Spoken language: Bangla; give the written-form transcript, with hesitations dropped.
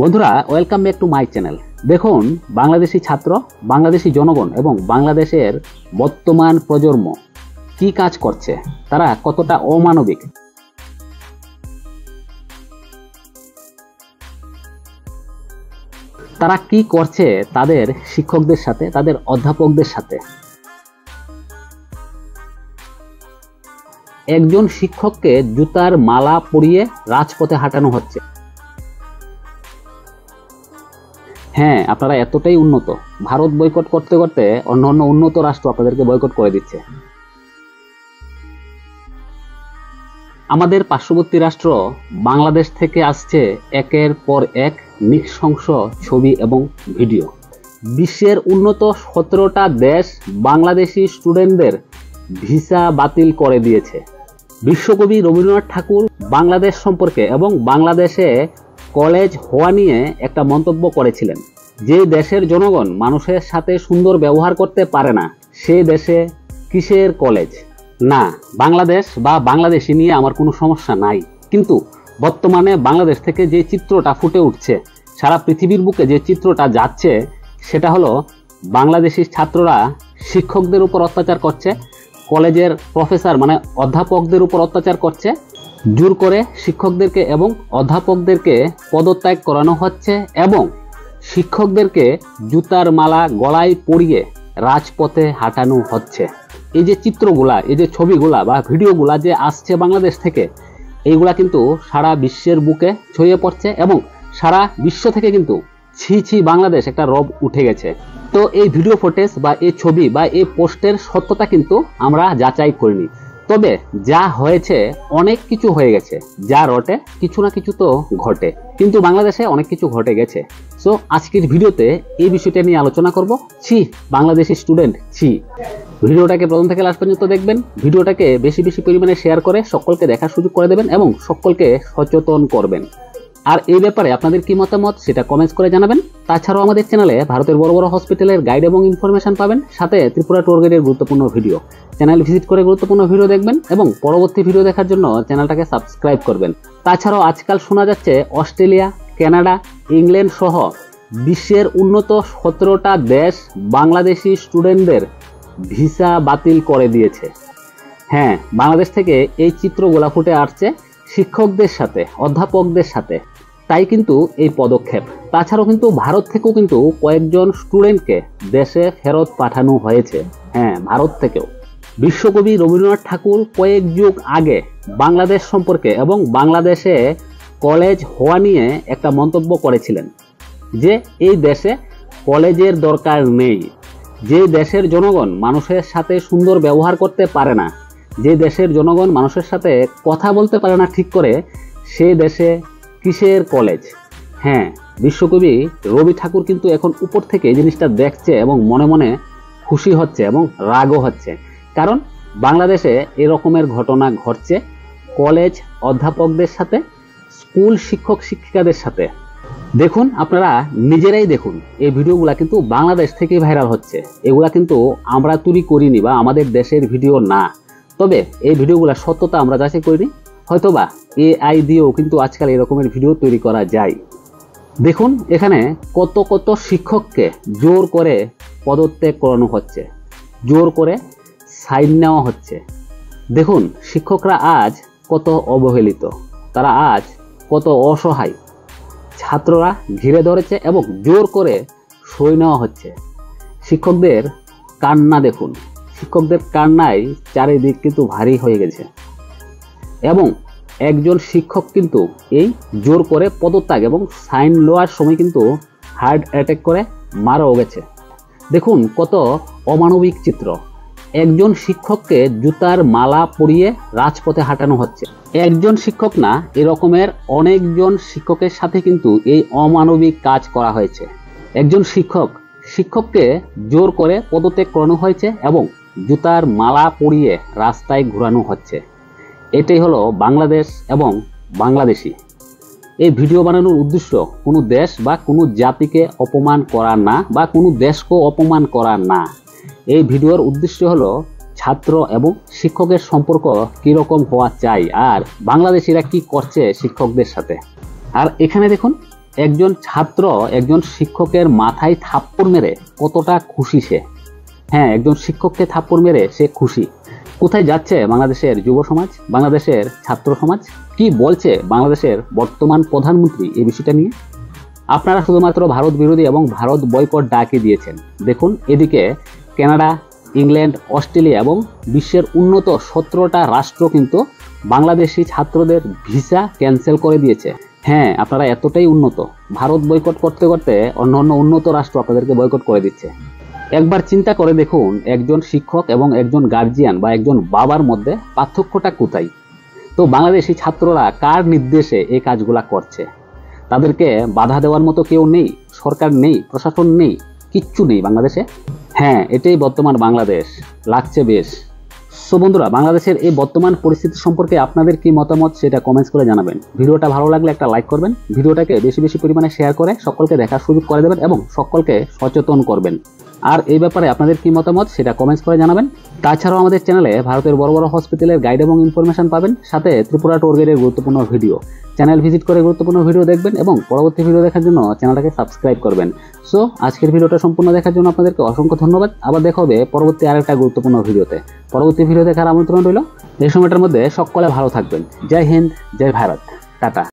বন্ধুরা, welcome back to my channel. দেখুন, বাংলাদেশি ছাত্র, বাংলাদেশি জনগণ এবং বাংলাদেশের বর্তমান প্রজন্ম কি কাজ করছে, তারা কতটা অমানবিক। তারা কি করছে তাদের শিক্ষকদের সাথে, তাদের অধ্যাপকদের সাথে। একজন শিক্ষককে জুতার মালা পরিয়ে রাজপথে হাঁটানো হচ্ছে। হ্যাঁ, আপনারা এতটাই উন্নত, ভারত বয়কট করতে করতে অন্যান্য উন্নত রাষ্ট্র আপনাদেরকে বয়কট করে দিচ্ছে। আমাদের পার্শ্ববর্তী রাষ্ট্র বাংলাদেশ থেকে আসছে একের পর এক নৃশংস ছবি এবং ভিডিও। বিশ্বের উন্নত 17টা দেশ বাংলাদেশি স্টুডেন্টদের ভিসা বাতিল করে দিয়েছে। বিশ্বকবি রবীন্দ্রনাথ ঠাকুর বাংলাদেশ সম্পর্কে এবং বাংলাদেশে কলেজ হওয়া নিয়ে একটা মন্তব্য করেছিলেন, যে দেশের জনগণ মানুষের সাথে সুন্দর ব্যবহার করতে পারে না, সে দেশে কিসের কলেজ। না, বাংলাদেশ বা বাংলাদেশি নিয়ে আমার কোনো সমস্যা নাই, কিন্তু বর্তমানে বাংলাদেশ থেকে যে চিত্রটা ফুটে উঠছে, সারা পৃথিবীর বুকে যে চিত্রটা যাচ্ছে, সেটা হলো বাংলাদেশি ছাত্ররা শিক্ষকদের উপর অত্যাচার করছে, কলেজের প্রফেসর মানে অধ্যাপকদের উপর অত্যাচার করছে, জোর করে শিক্ষকদেরকে এবং অধ্যাপকদেরকে পদত্যাগ করানো হচ্ছে এবং শিক্ষকদেরকে জুতার মালা গলায় পরিয়ে রাজপথে হাঁটানো হচ্ছে। এই যে চিত্রগুলা, এই যে ছবিগুলা বা ভিডিওগুলা যে আসছে বাংলাদেশ থেকে, এইগুলা কিন্তু সারা বিশ্বের বুকে ছড়িয়ে পড়ছে এবং সারা বিশ্ব থেকে কিন্তু ছি ছি বাংলাদেশ একটা রব উঠে গেছে। তো এই ভিডিও ফুটেজ বা এই ছবি বা এই পোস্টের সত্যতা কিন্তু আমরা যাচাই করিনি, তবে যা হয়েছে অনেক কিছু হয়ে গেছে, যা রটে কিছু না কিছু তো ঘটে, কিন্তু বাংলাদেশে অনেক কিছু ঘটে গেছে। সো আজকের ভিডিওতে এই বিষয়টা নিয়ে আলোচনা করব। ছি বাংলাদেশি স্টুডেন্ট, ছি। ভিডিওটাকে প্রথম থেকে লাস্ট পর্যন্ত দেখবেন, ভিডিওটাকে বেশি বেশি পরিমাণে শেয়ার করে সকলকে দেখার সুযোগ করে দেবেন এবং সকলকে সচেতন করবেন। আর এই ব্যাপারে আপনাদের কি মতামত সেটা কমেন্টস করে জানাবেন। তাছাড়াও আমাদের চ্যানেলে ভারতের বড় বড় হসপিটালের গাইড এবং ইনফরমেশন পাবেন, সাথে ত্রিপুরা ট্যুর গাইডের গুরুত্বপূর্ণ ভিডিও। চ্যানেল ভিজিট করে গুরুত্বপূর্ণ ভিডিও দেখবেন এবং পরবর্তী ভিডিও দেখার জন্য চ্যানেলটাকে সাবস্ক্রাইব করবেন। তাছাড়াও আজকাল শোনা যাচ্ছে অস্ট্রেলিয়া, কানাডা, ইংল্যান্ড সহ বিশ্বের উন্নত 17টা দেশ বাংলাদেশি স্টুডেন্টদের ভিসা বাতিল করে দিয়েছে। হ্যাঁ, বাংলাদেশ থেকে এই চিত্রগুলা ফুটে আসছে শিক্ষকদের সাথে, অধ্যাপকদের সাথে, তাই কিন্তু এই পদক্ষেপ। তাছাড়াও কিন্তু ভারত থেকেও কিন্তু কয়েকজন স্টুডেন্টকে দেশে ফেরত পাঠানো হয়েছে। হ্যাঁ, ভারত থেকেও। বিশ্বকবি রবীন্দ্রনাথ ঠাকুর কয়েক যুগ আগে বাংলাদেশ সম্পর্কে এবং বাংলাদেশে কলেজ হওয়া নিয়ে একটা মন্তব্য করেছিলেন, যে এই দেশে কলেজের দরকার নেই, যে দেশের জনগণ মানুষের সাথে সুন্দর ব্যবহার করতে পারে না, যে দেশের জনগণ মানুষের সাথে কথা বলতে পারে না ঠিক করে, সে দেশে কিসের কলেজ। হ্যাঁ, বিশ্বকবি রবি ঠাকুর কিন্তু এখন উপর থেকে এই জিনিসটা দেখছে এবং মনে মনে খুশি হচ্ছে এবং রাগও হচ্ছে, কারণ বাংলাদেশে এরকমের ঘটনা ঘটছে কলেজ অধ্যাপকদের সাথে, স্কুল শিক্ষক শিক্ষিকাদের সাথে। দেখুন, আপনারা নিজেরাই দেখুন, এই ভিডিওগুলা কিন্তু বাংলাদেশ থেকেই ভাইরাল হচ্ছে। এগুলা কিন্তু আমরা তৈরি করিনি বা আমাদের দেশের ভিডিও না, তবে এই ভিডিওগুলা সত্যতা আমরা যাচাই করিনি। হয়তোবা AI দিয়েও কিন্তু আজকাল এরকমের ভিডিও তৈরি করা যায়। দেখুন, এখানে কত কত শিক্ষককে জোর করে পদত্যাগ করানো হচ্ছে, জোর করে সাইন নেওয়া হচ্ছে। দেখুন, শিক্ষকরা আজ কত অবহেলিত, তারা আজ কত অসহায়। ছাত্ররা ঘিরে ধরেছে এবং জোর করে সই নেওয়া হচ্ছে। শিক্ষকদের কান্না দেখুন, শিক্ষকদের কান্নায় চারিদিক কিন্তু ভারী হয়ে গেছে এবং একজন শিক্ষক কিন্তু এই জোর করে পদত্যাগ এবং সাইন নেওয়ার সময় কিন্তু হার্ট অ্যাটাক করে মারাও গেছে। দেখুন কত অমানবিক চিত্র। একজন শিক্ষককে জুতার মালা পরিয়ে রাজপথে হাঁটানো হচ্ছে। একজন শিক্ষক না, এরকমের অনেকজন শিক্ষকের সাথে কিন্তু এই অমানবিক কাজ করা হয়েছে। একজন শিক্ষককে জোর করে পদত্যাগ করানো হয়েছে এবং জুতার মালা পরিয়ে রাস্তায় ঘোরানো হচ্ছে। এটাই হলো বাংলাদেশ এবং বাংলাদেশি। এই ভিডিও বানানোর উদ্দেশ্য কোনো দেশ বা কোনো জাতিকে অপমান করা না বা কোনো দেশকেও অপমান করা না। এই ভিডিওর উদ্দেশ্য হলো ছাত্র এবং শিক্ষকের সম্পর্ক কীরকম হওয়া চাই আর বাংলাদেশিরা কি করছে শিক্ষকদের সাথে। আর এখানে দেখুন, একজন ছাত্র একজন শিক্ষকের মাথায় থাপ্পড় মেরে কতটা খুশি সে। হ্যাঁ, একজন শিক্ষককে থাপ্পড় মেরে সে খুশি। কোথায় যাচ্ছে বাংলাদেশের যুব সমাজ, বাংলাদেশের ছাত্র সমাজ? কি বলছে বাংলাদেশের বর্তমান প্রধানমন্ত্রী এই বিষয়টা নিয়ে? আপনারা শুধুমাত্র ভারত বিরোধী এবং ভারত বয়কট ডাকি দিয়েছেন। দেখুন, এদিকে কানাডা, ইংল্যান্ড, অস্ট্রেলিয়া এবং বিশ্বের উন্নত 17টা রাষ্ট্র কিন্তু বাংলাদেশি ছাত্রদের ভিসা ক্যান্সেল করে দিয়েছে। হ্যাঁ, আপনারা এতটাই উন্নত, ভারত বয়কট করতে করতে অন্যান্য উন্নত রাষ্ট্র আপনাদেরকে বয়কট করে দিচ্ছে। একবার চিন্তা করে দেখুন, একজন শিক্ষক এবং একজন গার্জিয়ান বা একজন বাবার মধ্যে পার্থক্যটা কোথায়? তো বাংলাদেশি ছাত্ররা কার নির্দেশে এই কাজগুলা করছে? তাদেরকে বাধা দেওয়ার মতো কেউ নেই, সরকার নেই, প্রশাসন নেই, কিচ্ছু নেই বাংলাদেশে। হ্যাঁ, এটাই বর্তমান বাংলাদেশ, লাগছে বেশ। সো বন্ধুরা, বাংলাদেশের এই বর্তমান পরিস্থিতি সম্পর্কে আপনাদের কি মতামত সেটা কমেন্টস করে জানাবেন। ভিডিওটা ভালো লাগলে একটা লাইক করবেন, ভিডিওটাকে বেশি বেশি পরিমাণে শেয়ার করে সকলকে দেখার সুযোগ করে দেবেন এবং সকলকে সচেতন করবেন। আর এই ব্যাপারে আপনাদের কি মতামত সেটা কমেন্টস করে জানাবেন। তাছাড়াও আমাদের চ্যানেলে ভারতের বড় বড় হসপিটালের গাইড এবং ইনফরমেশন পাবেন, সাথে ত্রিপুরা ট্যুর গাইডের গুরুত্বপূর্ণ ভিডিও। চ্যানেল ভিজিট করে গুরুত্বপূর্ণ ভিডিও দেখবেন এবং পরবর্তী ভিডিও দেখার জন্য চ্যানেলটাকে সাবস্ক্রাইব করবেন। সো আজকের ভিডিওটা সম্পূর্ণ দেখার জন্য আপনাদেরকে অসংখ্য ধন্যবাদ। আবার দেখা হবে পরবর্তী আরেকটা গুরুত্বপূর্ণ ভিডিওতে। পরবর্তী ভিডিও দেখার আমন্ত্রণ রইল। এই সময়টার মধ্যে সকলে ভালো থাকবেন। জয় হিন্দ, জয় ভারত, টাটা।